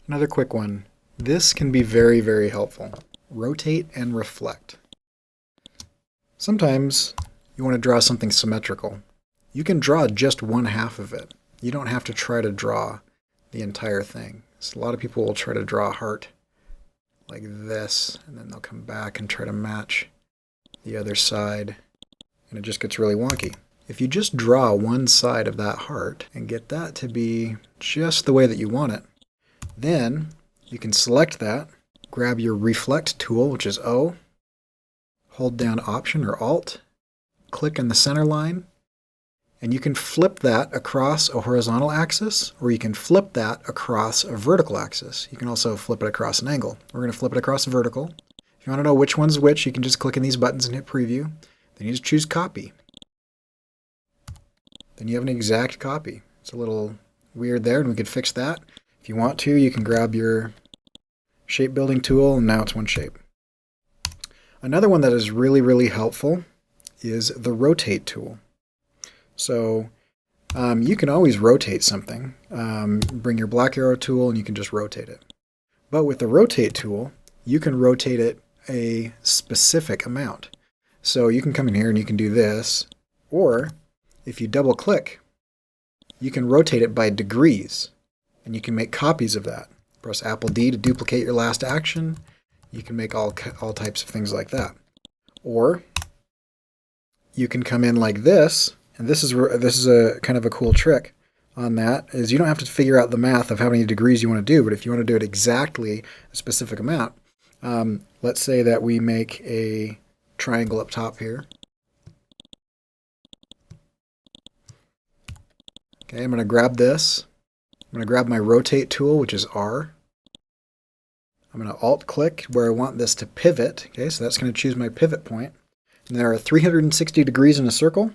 Another quick one. This can be very, very helpful. Rotate and reflect. Sometimes you want to draw something symmetrical. You can draw just one half of it. You don't have to try to draw the entire thing. So a lot of people will try to draw a heart like this, and then they'll come back and try to match the other side, and it just gets really wonky. If you just draw one side of that heart and get that to be just the way that you want it, then you can select that, grab your reflect tool, which is O, hold down Option or Alt, click in the center line, and you can flip that across a horizontal axis, or you can flip that across a vertical axis. You can also flip it across an angle. We're going to flip it across vertical. If you want to know which one's which, you can just click in these buttons and hit Preview. Then you just choose Copy. Then you have an exact copy. It's a little weird there, and we could fix that. If you want to, you can grab your shape building tool, and now it's one shape. Another one that is really, really helpful is the rotate tool. So you can always rotate something. Bring your black arrow tool and you can just rotate it. But with the rotate tool, you can rotate it a specific amount. So you can come in here and you can do this, or if you double click, you can rotate it by degrees, and you can make copies of that. Press Apple D to duplicate your last action. You can make all types of things like that. Or you can come in like this, and this is a kind of a cool trick on that, is you don't have to figure out the math of how many degrees you want to do, but if you want to do it exactly a specific amount, let's say that we make a triangle up top here. Okay, I'm going to grab this. I'm going to grab my rotate tool, which is R. I'm going to alt click where I want this to pivot. Okay, so that's going to choose my pivot point. And there are 360 degrees in a circle.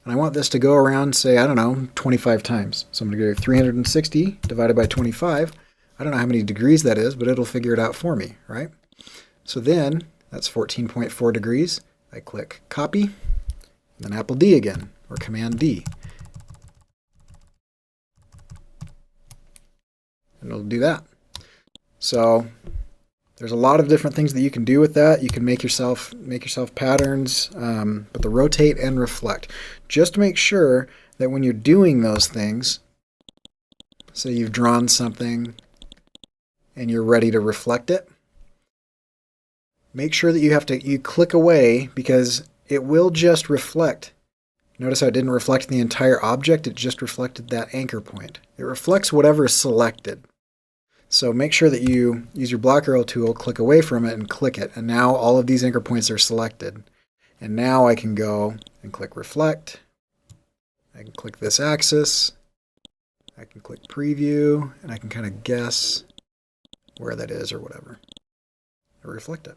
And I want this to go around, say, I don't know, 25 times. So I'm going to go 360 divided by 25. I don't know how many degrees that is, but it'll figure it out for me, right? So then, that's 14.4 degrees. I click Copy, and then Apple D again, or Command D. And it'll do that. So there's a lot of different things that you can do with that. You can make yourself patterns, but the rotate and reflect. Just make sure that when you're doing those things, say you've drawn something and you're ready to reflect it, make sure that you click away, because it will just reflect. Notice how it didn't reflect the entire object, it just reflected that anchor point. It reflects whatever is selected. So make sure that you use your black arrow tool, click away from it, and click it. And now all of these anchor points are selected. And now I can go and click Reflect. I can click this axis. I can click Preview, and I can kind of guess where that is or whatever. Or reflect it.